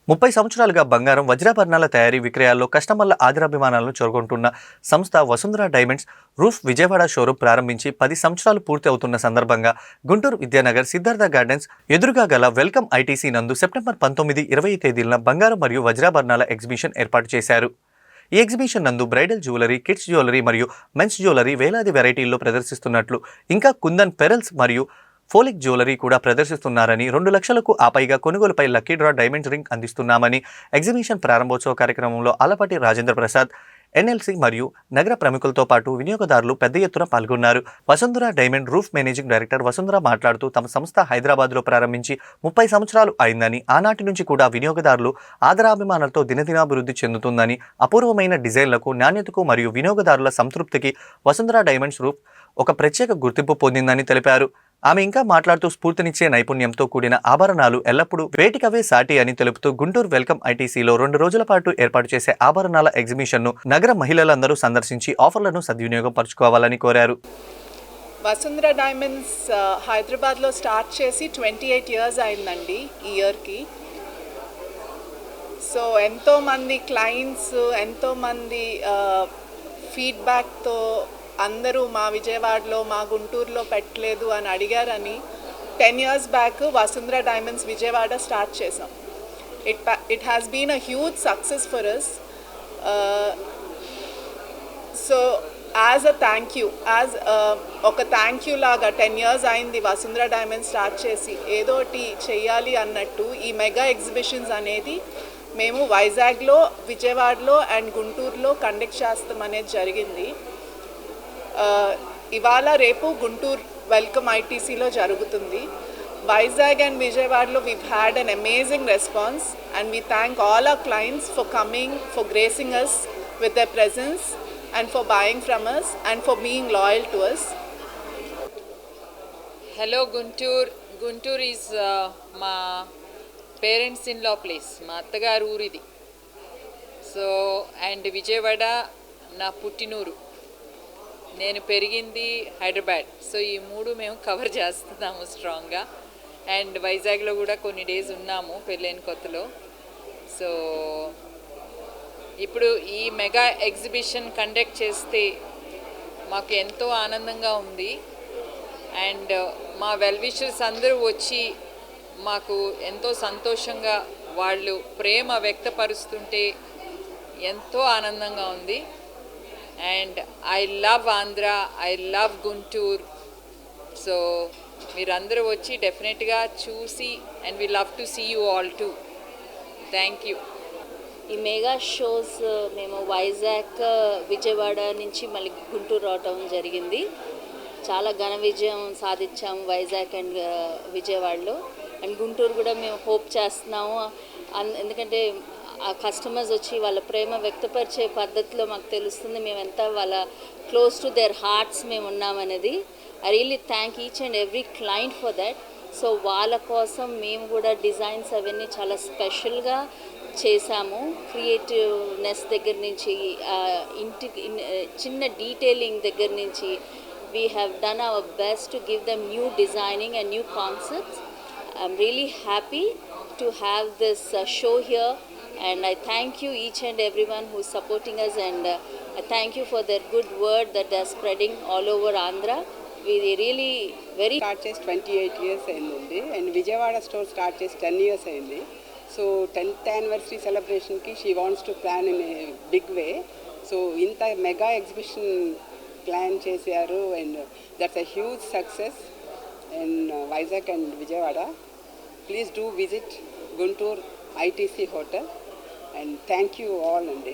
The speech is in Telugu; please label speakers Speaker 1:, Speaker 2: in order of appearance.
Speaker 1: 30 సంవత్సరాలుగా బంగారం, వజ్రాభరణాల తయారీ, విక్రయాల్లో కస్టమర్ల ఆదరాభిమానాలను చూరగొంటున్న సంస్థ Vasundhara diamonds roof Vijayawada showroom ప్రారంభించి 10 సంవత్సరాలు పూర్తి అవుతున్న సందర్భంగా గుంటూరు విద్యానగర్ సిద్ధార్థ గార్డెన్స్ ఎదురుగా గల వెల్కమ్ ఐటీసీ నందు సెప్టెంబర్ 19, 20 తేదీన బంగారం మరియు వజ్రాభరణాల ఎగ్జిబిషన్ ఏర్పాటు చేశారు. ఈ ఎగ్జిబిషన్ నందు బ్రైడల్ జ్యువెలరీ, కిడ్స్ జ్యువెలరీ మరియు మెన్స్ జ్యువెలరీ వేలాది వెరైటీల్లో ప్రదర్శిస్తున్నట్లు, ఇంకా కుందన్ పెరల్స్ మరియు ఫోలిక్ జ్యువెలరీ కూడా ప్రదర్శిస్తున్నారని, 2 లక్షలకు పైగా కొనుగోలుపై లక్కీ డ్రా డైమండ్ రింగ్ అందిస్తున్నామని ఎగ్జిబిషన్ ప్రారంభోత్సవ కార్యక్రమంలో ఆలపాటి రాజేంద్ర ప్రసాద్, ఎన్ఎల్సీ మరియు నగర ప్రముఖులతో పాటు వినియోగదారులు పెద్ద ఎత్తున పాల్గొన్నారు. Vasundhara diamond roof managing director Vasundhara మాట్లాడుతూ, తమ సంస్థ హైదరాబాద్లో ప్రారంభించి 30 సంవత్సరాలు అయిందని, ఆనాటి నుంచి కూడా వినియోగదారులు ఆదరాభిమానాలతో దినదినాభివృద్ధి చెందుతుందని, అపూర్వమైన డిజైన్లకు, నాణ్యతకు మరియు వినియోగదారుల సంతృప్తికి వసుంధర డైమండ్స్ రూఫ్ ఒక ప్రత్యేక గుర్తింపు పొందిందని తెలిపారు. ఆమె ఇంకా మాట్లాడుతూ, స్ఫూర్తినిచ్చే నైపుణ్యంతో కూడిన ఆభరణాలు ఎల్లప్పుడూ వేటికవే సాటి అని తెలుపుతూ, గుంటూరు వెల్కమ్ ఐటీసీలో 2 రోజుల పాటు ఏర్పాటు చేసే ఆభరణాల ఎగ్జిబిషన్ను నగర మహిళలందరూ సందర్శించి ఆఫర్లను సద్వినియోగం పరచుకోవాలని కోరారు.
Speaker 2: వసుంధర డైమండ్స్ హైదరాబాద్లో స్టార్ట్ చేసి 28 ఇయర్స్ అయిందండి ఈ ఇయర్కి. సో ఎంతోమంది క్లయింట్స్, ఎంతోమంది ఫీడ్బ్యాక్తో అందరూ మా విజయవాడలో, మా గుంటూరులో పెట్టలేదు అని అడిగారని 10 years back Vasundhara diamonds Vijayawada start చేసాం. It has been a huge success for us. So as a thank you, ఒక థ్యాంక్ యూ లాగా 10 ఇయర్స్ అయింది వసుంధర డైమండ్స్ స్టార్ట్ చేసి, ఏదోటి చెయ్యాలి అన్నట్టు ఈ మెగా ఎగ్జిబిషన్స్ అనేది మేము వైజాగ్లో, విజయవాడలో అండ్ గుంటూరులో కండక్ట్ చేస్తాం అనేది జరిగింది. ఇవాళ రేపు గుంటూరు వెల్కమ్ ఐటీసీలో జరుగుతుంది. వైజాగ్ అండ్ విజయవాడలో we've had an amazing response and we thank all our clients for coming, for gracing us with their presence and for buying from us and for being loyal to us.
Speaker 3: Hello Guntur. Guntur is my parents-in-law place. మా అత్తగారు ఊరిది. సో అండ్ విజయవాడ నా పుట్టినూరు, నేను పెరిగింది హైదరాబాద్. సో ఈ 3 మేము కవర్ చేస్తున్నాము స్ట్రాంగ్గా. అండ్ వైజాగ్లో కూడా కొన్ని డేస్ ఉన్నాము పెళ్ళైన కొత్తలో. సో ఇప్పుడు ఈ మెగా ఎగ్జిబిషన్ కండక్ట్ చేస్తే మాకు ఎంతో ఆనందంగా ఉంది. అండ్ మా వెల్ విషర్స్ అందరూ వచ్చి మాకు ఎంతో సంతోషంగా వాళ్ళు ప్రేమ వ్యక్తపరుస్తుంటే ఎంతో ఆనందంగా ఉంది. And I love Andhra, I love Guntur. So మీరందరూ వచ్చి డెఫినెట్గా చూసి, and we love to see you all too. Thank you.
Speaker 4: ఈ మెగా షోస్ మేము వైజాగ్, విజయవాడ నుంచి మళ్ళీ గుంటూరు రావటం జరిగింది. చాలా ఘన విజయం సాధించాము వైజాగ్ అండ్ విజయవాడలో. అండ్ గుంటూరు కూడా మేము హోప్ చేస్తున్నాము. ఎందుకంటే ఆ కస్టమర్స్ వచ్చి వాళ్ళ ప్రేమ వ్యక్తపరిచే పద్ధతిలో మాకు తెలుస్తుంది మేమెంత వాళ్ళ క్లోజ్ టు దేర్ హార్ట్స్ మేము ఉన్నామనేది. I really thank each and every client for that. So వాళ్ళ కోసం మేము కూడా డిజైన్స్ అవన్నీ చాలా స్పెషల్గా చేశాము. క్రియేటివ్నెస్ దగ్గర నుంచి, ఇంటికి చిన్న డీటెయిలింగ్ దగ్గర నుంచి we have done our best to give them new designing and new concepts. I'm really happy to have this show here. And I thank you each and everyone who is supporting us, and I thank you for their good word that they are spreading all over Andhra. We really very
Speaker 5: start చేసి 28 years అయిందండి. అండ్ విజయవాడ స్టోర్ స్టార్ట్ చేసి 10 years అయింది. సో 10th anniversary సెలబ్రేషన్కి she wants to plan in a big way. So ఇంత మెగా ఎగ్జిబిషన్ ప్లాన్ చేశారు. And that's a huge success in Vizag and Vijayawada. Please do visit Guntur ITC hotel. And thank you all, Andy.